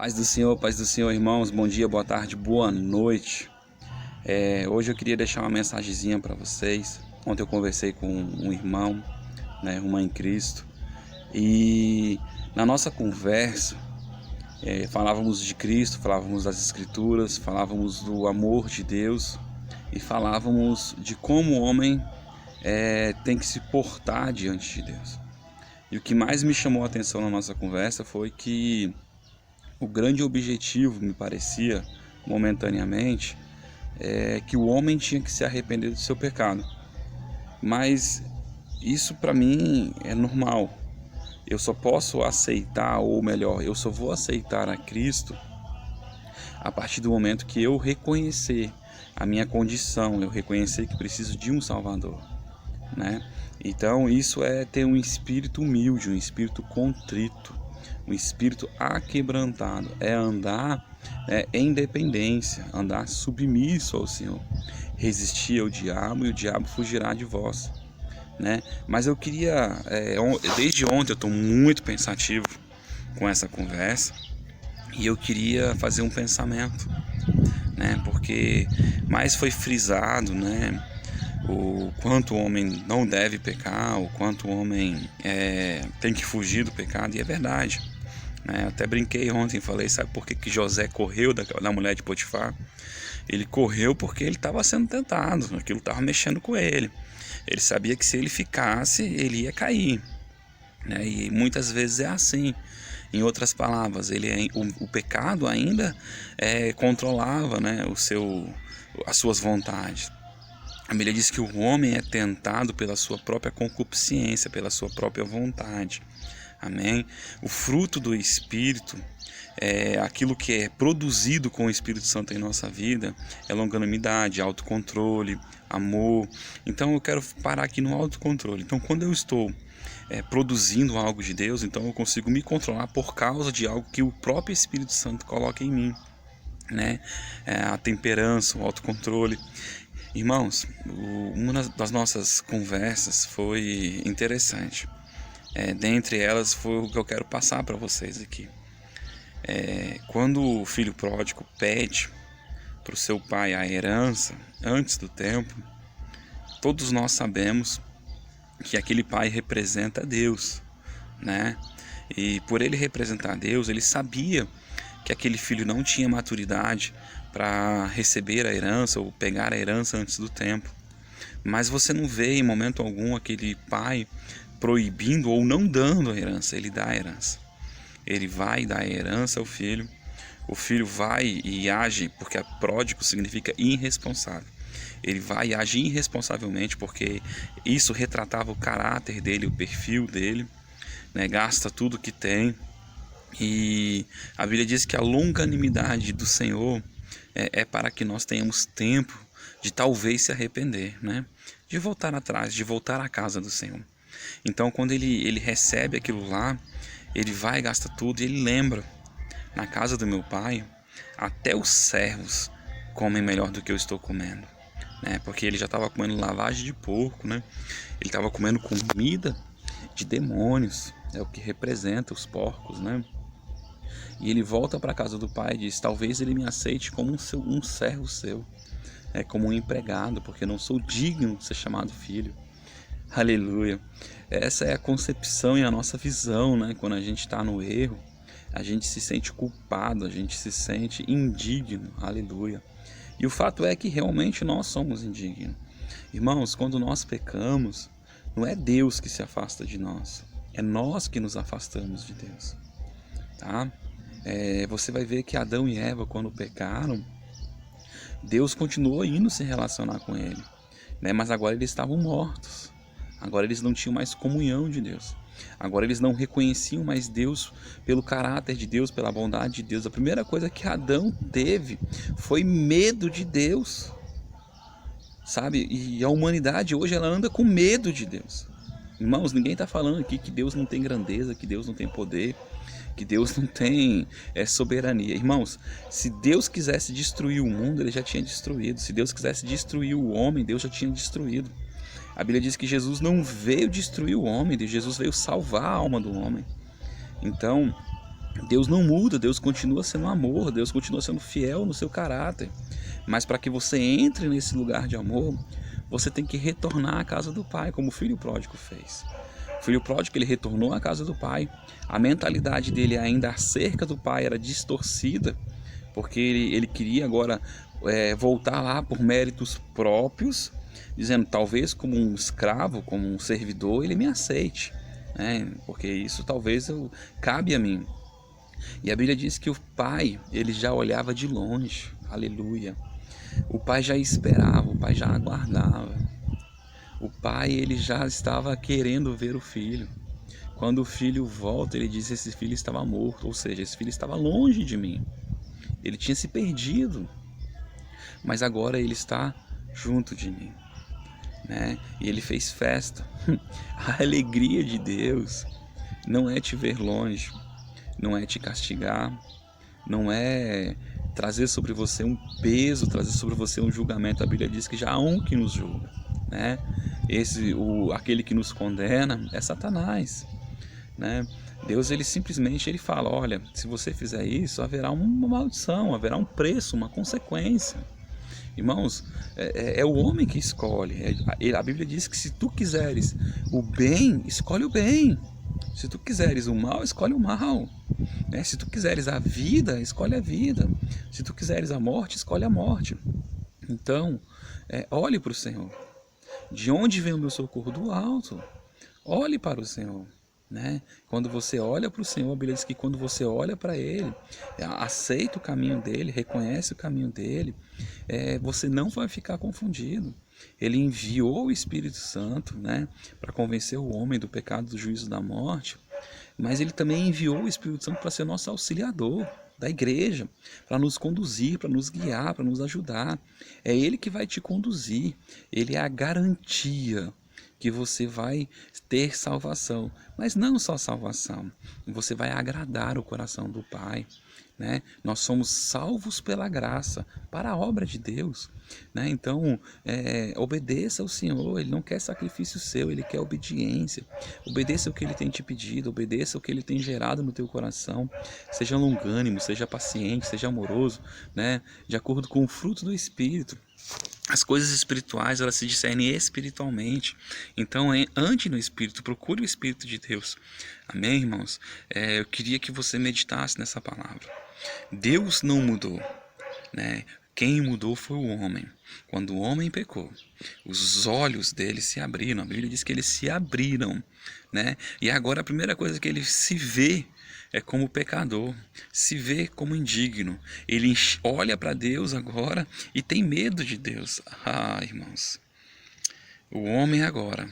Paz do Senhor, irmãos. Bom dia, boa tarde, boa noite. Hoje eu queria deixar uma mensagenzinha para vocês. Ontem eu conversei com um irmão, né, irmã em Cristo, e na nossa conversa falávamos de Cristo, falávamos das Escrituras, falávamos do amor de Deus e falávamos de como o homem tem que se portar diante de Deus. E o que mais me chamou a atenção na nossa conversa foi que o grande objetivo, me parecia, momentaneamente, é que o homem tinha que se arrepender do seu pecado. Mas isso para mim é normal. Eu só posso aceitar, ou melhor, eu só vou aceitar a Cristo a partir do momento que eu reconhecer a minha condição, eu reconhecer que preciso de um Salvador, né? Então isso é ter um espírito humilde, um espírito contrito, um espírito aquebrantado, é andar em dependência, andar submisso ao Senhor, resistir ao diabo e o diabo fugirá de vós, né? Mas eu queria, desde ontem eu estou muito pensativo com essa conversa e eu queria fazer um pensamento, né? Porque mais foi frisado, né, o quanto o homem não deve pecar, o quanto o homem tem que fugir do pecado, e é verdade, né? Até brinquei ontem, falei, sabe por que José correu da mulher de Potifar? Ele correu porque ele estava sendo tentado, aquilo estava mexendo com ele. Ele sabia que se ele ficasse, ele ia cair, né? E muitas vezes é assim. Em outras palavras, o pecado ainda controlava, né, as suas vontades. A Bíblia diz que o homem é tentado pela sua própria concupiscência, pela sua própria vontade. Amém? O fruto do Espírito, aquilo que é produzido com o Espírito Santo em nossa vida, é longanimidade, autocontrole, amor. Então eu quero parar aqui no autocontrole. Então quando eu estou produzindo algo de Deus, então eu consigo me controlar por causa de algo que o próprio Espírito Santo coloca em mim, né? A temperança, o autocontrole. Irmãos, uma das nossas conversas foi interessante. Dentre elas foi o que eu quero passar para vocês aqui. Quando o filho pródigo pede para o seu pai a herança antes do tempo, todos nós sabemos que aquele pai representa Deus, né? E por ele representar Deus, ele sabia que aquele filho não tinha maturidade para receber a herança ou pegar a herança antes do tempo. Mas você não vê em momento algum aquele pai proibindo ou não dando a herança. Ele dá a herança. Ele vai dar a herança ao filho. O filho vai e age, porque pródigo significa irresponsável. Ele vai e age irresponsavelmente, porque isso retratava o caráter dele, o perfil dele, né? Gasta tudo que tem. E a Bíblia diz que a longanimidade do Senhor é para que nós tenhamos tempo de talvez se arrepender, né? De voltar atrás, de voltar à casa do Senhor. Então quando ele recebe aquilo lá, ele vai e gasta tudo, e ele lembra: na casa do meu pai, até os servos comem melhor do que eu estou comendo, né? Porque ele já estava comendo lavagem de porco, né? Ele estava comendo comida de demônios, é o que representa os porcos, né? E ele volta para a casa do pai e diz: talvez ele me aceite como um servo seu, como um empregado, porque não sou digno de ser chamado filho. Aleluia. Essa é a concepção e a nossa visão, né? Quando a gente está no erro, a gente se sente culpado, a gente se sente indigno. Aleluia. E o fato é que realmente nós somos indignos. Irmãos, quando nós pecamos, não é Deus que se afasta de nós, é nós que nos afastamos de Deus, tá? Você vai ver que Adão e Eva, quando pecaram, Deus continuou indo se relacionar com ele, né? Mas agora eles estavam mortos. Agora eles não tinham mais comunhão de Deus. Agora eles não reconheciam mais Deus pelo caráter de Deus, pela bondade de Deus. A primeira coisa que Adão teve foi medo de Deus, sabe? E a humanidade hoje ela anda com medo de Deus. Irmãos, ninguém está falando aqui que Deus não tem grandeza, que Deus não tem poder, que Deus não tem soberania. Irmãos, se Deus quisesse destruir o mundo, ele já tinha destruído. Se Deus quisesse destruir o homem, Deus já tinha destruído. A Bíblia diz que Jesus não veio destruir o homem, Jesus veio salvar a alma do homem. Então, Deus não muda, Deus continua sendo amor, Deus continua sendo fiel no seu caráter. Mas para que você entre nesse lugar de amor, você tem que retornar à casa do Pai, como o filho pródigo fez. O filho pródigo, ele retornou à casa do Pai. A mentalidade dele ainda acerca do Pai era distorcida, porque ele queria agora voltar lá por méritos próprios, dizendo, talvez como um escravo, como um servidor, ele me aceite, né? Porque isso talvez cabe a mim. E a Bíblia diz que o pai, ele já olhava de longe, aleluia. O pai já esperava, o pai já aguardava. O pai, ele já estava querendo ver o filho. Quando o filho volta, ele diz que esse filho estava morto, ou seja, esse filho estava longe de mim. Ele tinha se perdido, mas agora ele está junto de mim, né? E ele fez festa. A alegria de Deus não é te ver longe, não é te castigar, não é trazer sobre você um peso, trazer sobre você um julgamento. A Bíblia diz que já há um que nos julga, né? Aquele que nos condena é Satanás, né? Deus, ele simplesmente ele fala, olha, se você fizer isso, haverá uma maldição, haverá um preço, uma consequência. Irmãos, é o homem que escolhe. A Bíblia diz que se tu quiseres o bem, escolhe o bem. Se tu quiseres o mal, escolhe o mal, né? Se tu quiseres a vida, escolhe a vida. Se tu quiseres a morte, escolhe a morte. Então, olhe para o Senhor. De onde vem o meu socorro? Do alto. Olhe para o Senhor, né? Quando você olha para o Senhor, a Bíblia diz que quando você olha para Ele, aceita o caminho dEle, reconhece o caminho dEle, você não vai ficar confundido. Ele enviou o Espírito Santo, né, para convencer o homem do pecado, do juízo, da morte, mas Ele também enviou o Espírito Santo para ser nosso auxiliador da igreja, para nos conduzir, para nos guiar, para nos ajudar. É Ele que vai te conduzir, Ele é a garantia que você vai ter salvação, mas não só salvação, você vai agradar o coração do Pai, né? Nós somos salvos pela graça, para a obra de Deus, né? Então, obedeça ao Senhor. Ele não quer sacrifício seu, Ele quer obediência. Obedeça o que Ele tem te pedido, obedeça o que Ele tem gerado no teu coração. Seja longânimo, seja paciente, seja amoroso, né? De acordo com o fruto do Espírito. As coisas espirituais, elas se discernem espiritualmente. Então, ande no Espírito, procure o Espírito de Deus. Amém, irmãos? Eu queria que você meditasse nessa palavra. Deus não mudou, né? Quem mudou foi o homem. Quando o homem pecou, os olhos dele se abriram. A Bíblia diz que eles se abriram, né? E agora a primeira coisa que ele se vê é como pecador, se vê como indigno. Ele olha para Deus agora e tem medo de Deus. Irmãos, o homem agora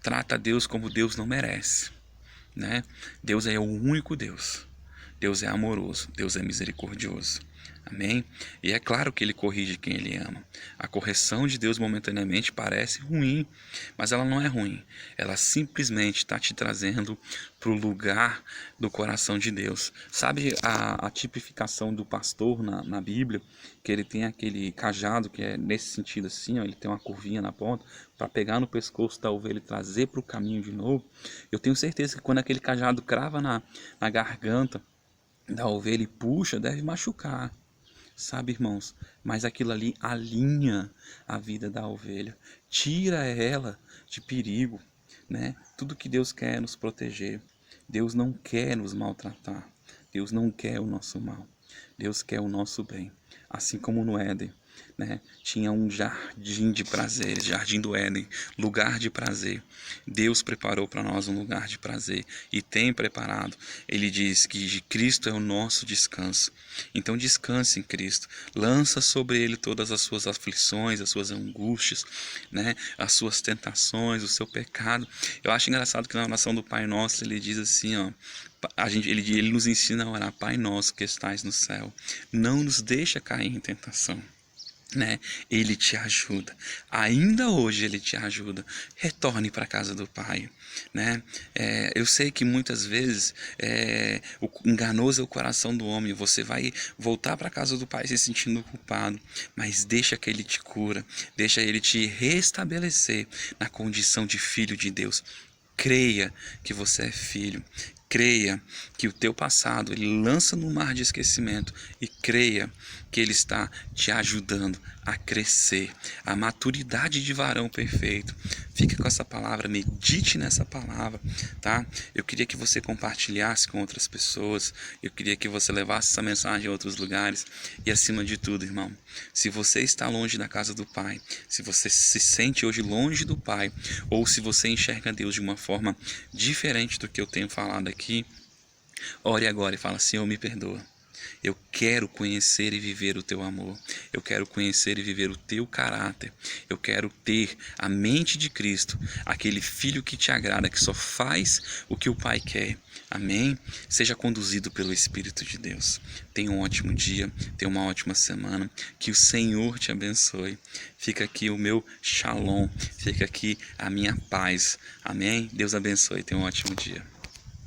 trata Deus como Deus não merece, né? Deus é o único Deus. Deus é amoroso, Deus é misericordioso. Amém? E é claro que Ele corrige quem Ele ama. A correção de Deus momentaneamente parece ruim, mas ela não é ruim. Ela simplesmente está te trazendo para o lugar do coração de Deus. Sabe a tipificação do pastor na Bíblia? Que ele tem aquele cajado que é nesse sentido assim, ó, ele tem uma curvinha na ponta, para pegar no pescoço da ovelha e trazer para o caminho de novo. Eu tenho certeza que quando aquele cajado crava na garganta da ovelha e puxa, deve machucar. Sabe, irmãos, mas aquilo ali alinha a vida da ovelha, tira ela de perigo, né? Tudo que Deus quer é nos proteger. Deus não quer nos maltratar. Deus não quer o nosso mal. Deus quer o nosso bem. Assim como no Éden, né? Tinha um jardim de prazeres, jardim do Éden, lugar de prazer. Deus preparou para nós um lugar de prazer e tem preparado. Ele diz que Cristo é o nosso descanso. Então descanse em Cristo, lança sobre Ele todas as suas aflições, as suas angústias, né? As suas tentações, o seu pecado. Eu acho engraçado que na oração do Pai Nosso ele diz assim, ó, ele nos ensina a orar: Pai nosso que estais no céu, não nos deixa cair em tentação, né? Ele te ajuda, ainda hoje Ele te ajuda. Retorne para a casa do Pai, né? Eu sei que muitas vezes enganoso é o coração do homem. Você vai voltar para a casa do Pai se sentindo culpado, mas deixa que Ele te cura, deixa Ele te restabelecer na condição de filho de Deus. Creia que você é filho, Creia que o teu passado ele lança no mar de esquecimento e creia que ele está te ajudando a crescer, a maturidade de varão perfeito. Fique com essa palavra, medite nessa palavra, tá? Eu queria que você compartilhasse com outras pessoas, eu queria que você levasse essa mensagem a outros lugares e acima de tudo, irmão, se você está longe da casa do Pai, se você se sente hoje longe do Pai, ou se você enxerga Deus de uma forma diferente do que eu tenho falado aqui, ore agora e fala: Senhor, me perdoa. Eu quero conhecer e viver o teu amor. Eu quero conhecer e viver o teu caráter. Eu quero ter a mente de Cristo, aquele filho que te agrada, que só faz o que o Pai quer. Amém? Seja conduzido pelo Espírito de Deus. Tenha um ótimo dia, tenha uma ótima semana. Que o Senhor te abençoe. Fica aqui o meu shalom, fica aqui a minha paz. Amém? Deus abençoe. Tenha um ótimo dia.